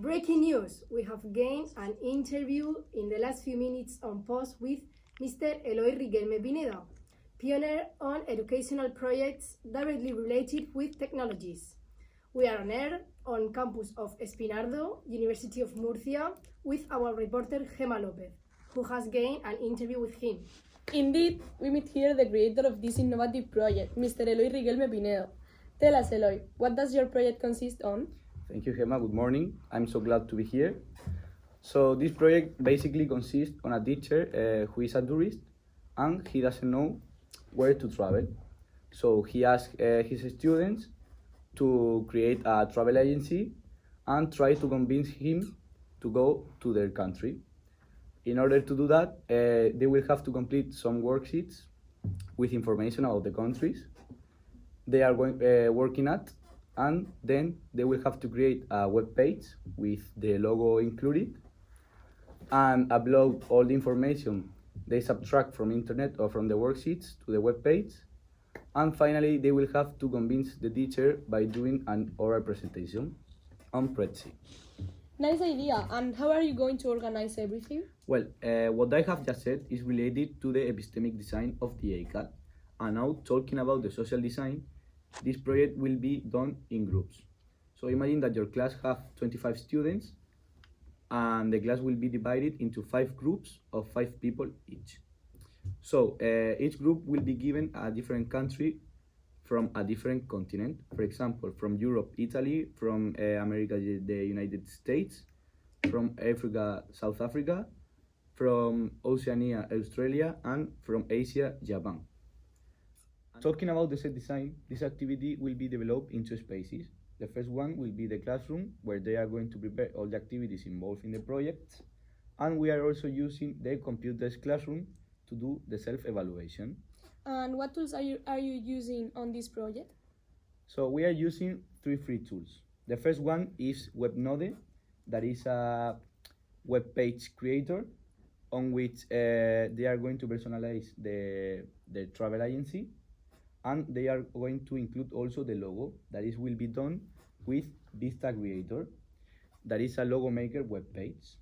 Breaking news! We have gained an interview in the last few minutes on post with Mr. Eloy Riquelme Pineda, pioneer on educational projects directly related with technologies. We are on air on campus of Espinardo, University of Murcia, with our reporter Gemma Lopez, who has gained an interview with him. Indeed, we meet here the creator of this innovative project, Mr. Eloy Riquelme Pineda. Tell us, Eloy, what does your project consist on? Thank you, Gemma. Good morning. I'm so glad to be here. So this project basically consists on a teacher who is a tourist and he doesn't know where to travel. So he asks his students to create a travel agency and try to convince him to go to their country. In order to do that, they will have to complete some worksheets with information about the countries they are working at, and then they will have to create a web page with the logo included and upload all the information they subtract from internet or from the worksheets to the web page. And finally, they will have to convince the teacher by doing an oral presentation on RICT. Nice idea. And how are you going to organize everything? Well, what I have just said is related to the epistemic design of the ACAD. And now talking about the social design, this project will be done in groups. So imagine that your class have 25 students and the class will be divided into 5 groups of 5 people each. So each group will be given a different country from a different continent. For example, from Europe, Italy, from America, the United States, from Africa, South Africa, from Oceania, Australia, and from Asia, Japan. Talking about the set design, this activity will be developed in 2 spaces. The first one will be the classroom, where they are going to prepare all the activities involved in the project. And we are also using the computer's classroom to do the self-evaluation. And what tools are you using on this project? So we are using 3 free tools. The first one is WebNode, that is a web page creator on which they are going to personalize the travel agency, and they are going to include also the logo that will be done with Vista Creator, that is a logo maker web page.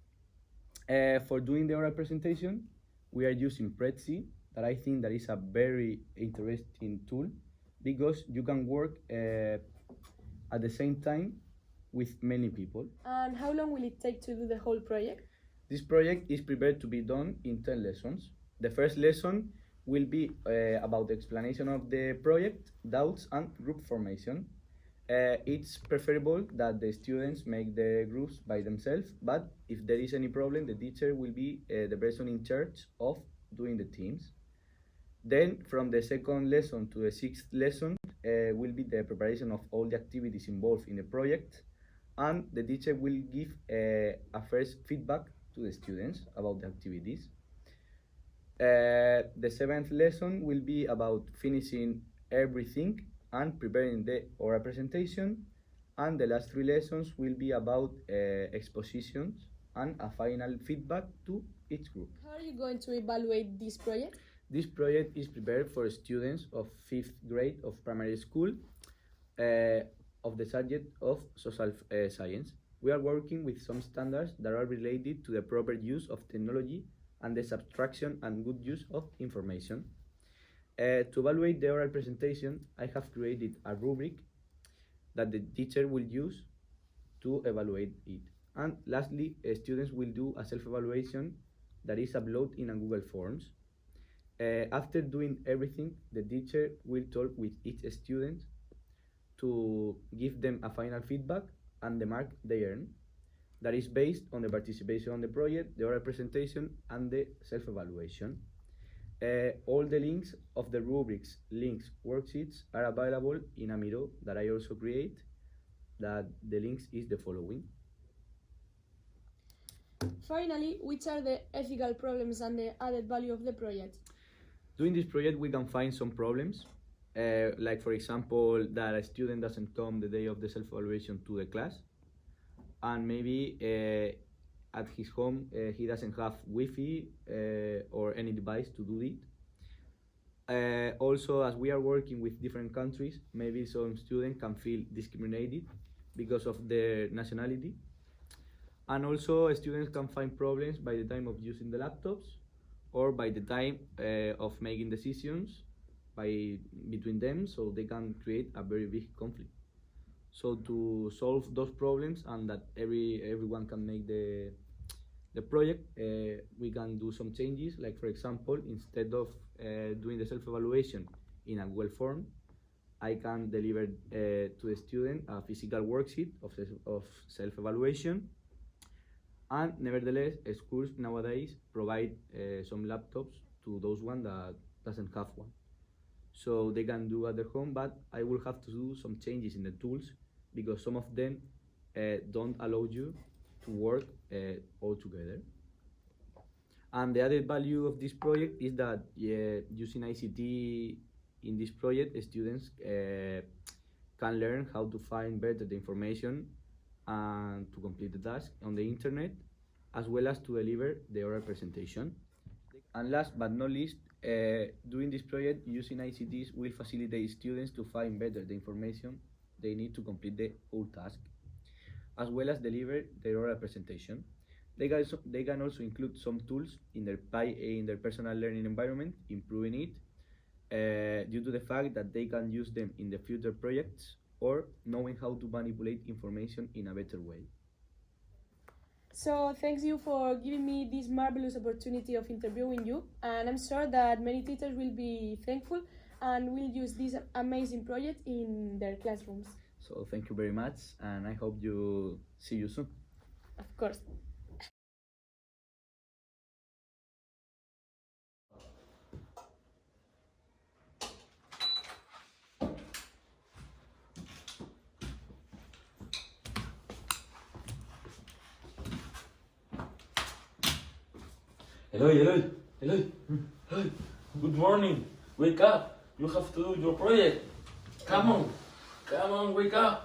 For doing the oral presentation, we are using RICT, that I think that is a very interesting tool because you can work at the same time with many people. And how long will it take to do the whole project? This project is prepared to be done in 10 lessons. The first lesson will be about the explanation of the project, doubts, and group formation. It's preferable that the students make the groups by themselves, but if there is any problem, the teacher will be the person in charge of doing the teams. Then from the second lesson to the 6th lesson will be the preparation of all the activities involved in the project, and the teacher will give a first feedback to the students about the activities. The 7th lesson will be about finishing everything and preparing the oral presentation, and the last 3 lessons will be about expositions and a final feedback to each group. How are you going to evaluate this project? This project is prepared for students of 5th grade of primary school of the subject of social science. We are working with some standards that are related to the proper use of technology and the subtraction and good use of information. To evaluate the oral presentation, I have created a rubric that the teacher will use to evaluate it. And lastly, students will do a self-evaluation that is uploaded in a Google Forms. After doing everything, the teacher will talk with each student to give them a final feedback and the mark they earn. That is based on the participation on the project, the oral presentation, and the self-evaluation. All the links of the rubrics, links, worksheets are available in a Miro that I also create. That the links is the following. Finally, which are the ethical problems and the added value of the project? Doing this project, we can find some problems, like for example, that a student doesn't come the day of the self-evaluation to the class, and maybe at his home he doesn't have Wi-Fi or any device to do it. Also, as we are working with different countries, maybe some students can feel discriminated because of their nationality. And also students can find problems by the time of using the laptops or by the time of making decisions between them, so they can create a very big conflict. So to solve those problems and that everyone can make the project, we can do some changes. Like for example, instead of doing the self-evaluation in a Google form, I can deliver to the student a physical worksheet of self-evaluation. And nevertheless, schools nowadays provide some laptops to those one that doesn't have one. So they can do at their home, but I will have to do some changes in the tools because some of them don't allow you to work all together. And the added value of this project is that using ICT in this project, students can learn how to find better the information and to complete the task on the internet, as well as to deliver the oral presentation. And last but not least, during this project, using ICTs will facilitate students to find better the information they need to complete the whole task, as well as deliver their oral presentation. They can also include some tools in their personal learning environment, improving it due to the fact that they can use them in the future projects or knowing how to manipulate information in a better way. So thanks you for giving me this marvelous opportunity of interviewing you, and I'm sure that many teachers will be thankful and will use this amazing project in their classrooms. So thank you very much, and I hope you see you soon. Of course. Eloy, good morning. Wake up. You have to do your project. Come on, wake up.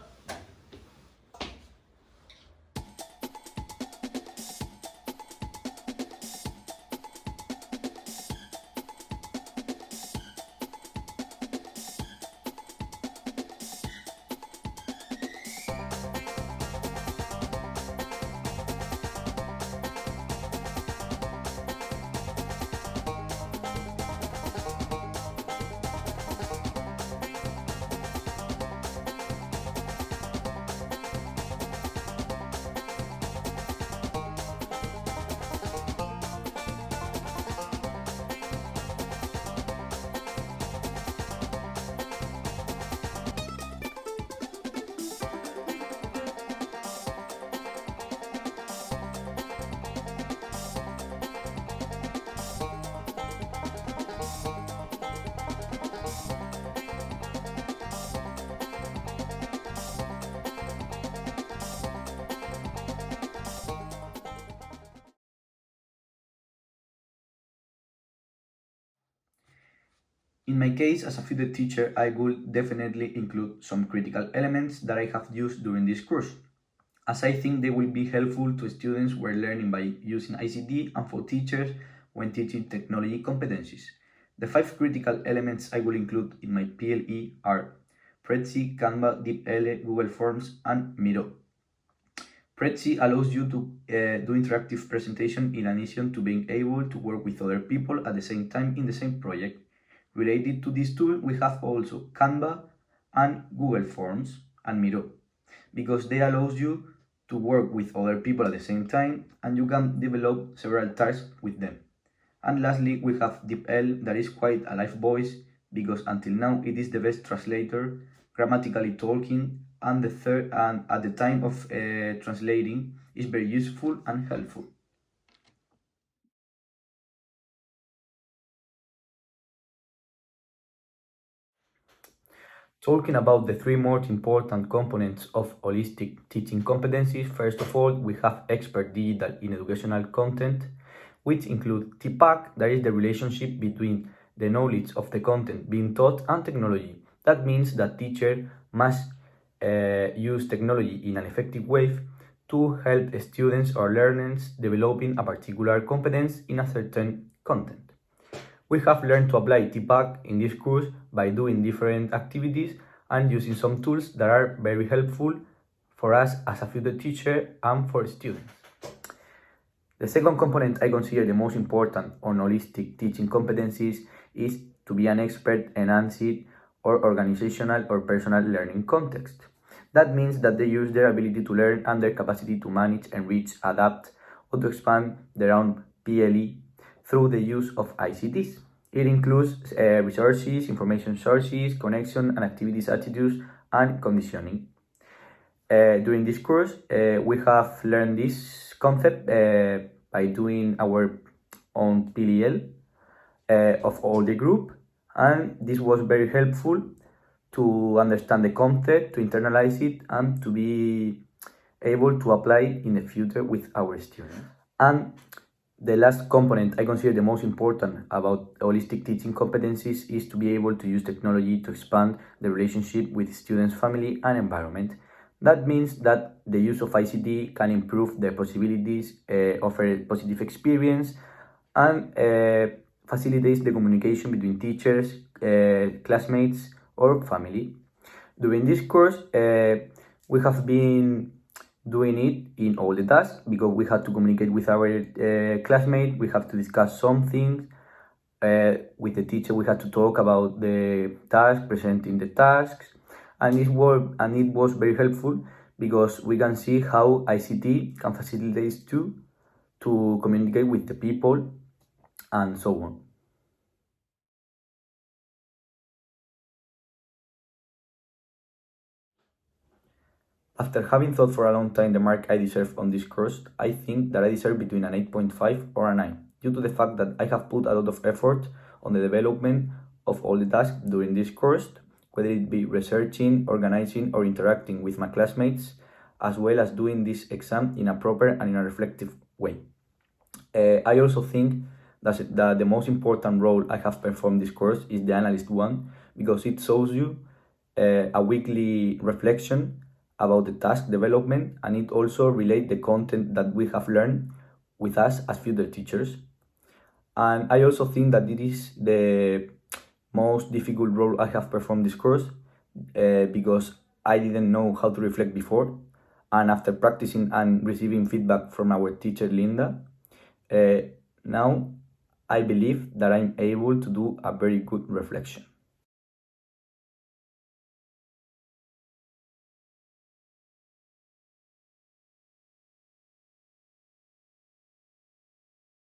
In my case, as a future teacher, I would definitely include some critical elements that I have used during this course, as I think they will be helpful to students who are learning by using ICT and for teachers when teaching technology competencies. The 5 critical elements I will include in my PLE are Prezi, Canva, DeepL, Google Forms, and Miro. Prezi allows you to do interactive presentation in addition to being able to work with other people at the same time in the same project. Related to this tool, we have also Canva and Google Forms and Miro, because they allow you to work with other people at the same time and you can develop several tasks with them. And lastly, we have DeepL, that is quite a live voice because until now it is the best translator, grammatically talking, and at the time of translating is very useful and helpful. Talking about the 3 most important components of holistic teaching competencies, first of all, we have expert digital in educational content, which include TPAC, that is the relationship between the knowledge of the content being taught and technology. That means that teachers must use technology in an effective way to help students or learners developing a particular competence in a certain content. We have learned to apply TPAC in this course by doing different activities and using some tools that are very helpful for us as a future teacher and for students. The second component I consider the most important on holistic teaching competencies is to be an expert in ANSYS or organizational or personal learning context. That means that they use their ability to learn and their capacity to manage, enrich, adapt, or to expand their own PLE through the use of ICTs. It includes resources, information sources, connection and activities attitudes, and conditioning. During this course, we have learned this concept by doing our own PLL of all the group, and this was very helpful to understand the concept, to internalize it, and to be able to apply it in the future with our students. And the last component I consider the most important about holistic teaching competencies is to be able to use technology to expand the relationship with students' family and environment. That means that the use of ICT can improve the possibilities, offer a positive experience, and facilitates the communication between teachers, classmates, or family. During this course, we have been doing it in all the tasks because we had to communicate with our classmates, we have to discuss some things. With the teacher, we had to talk about the task, presenting the tasks, and it was very helpful because we can see how ICT can facilitate to communicate with the people and so on. After having thought for a long time the mark I deserve on this course, I think that I deserve between an 8.5 or a 9, due to the fact that I have put a lot of effort on the development of all the tasks during this course, whether it be researching, organizing, or interacting with my classmates, as well as doing this exam in a proper and in a reflective way. I also think that the most important role I have performed this course is the analyst one, because it shows you a weekly reflection about the task development, and it also relates the content that we have learned with us as future teachers. And I also think that it is the most difficult role I have performed this course because I didn't know how to reflect before, and after practicing and receiving feedback from our teacher Linda, now I believe that I'm able to do a very good reflection.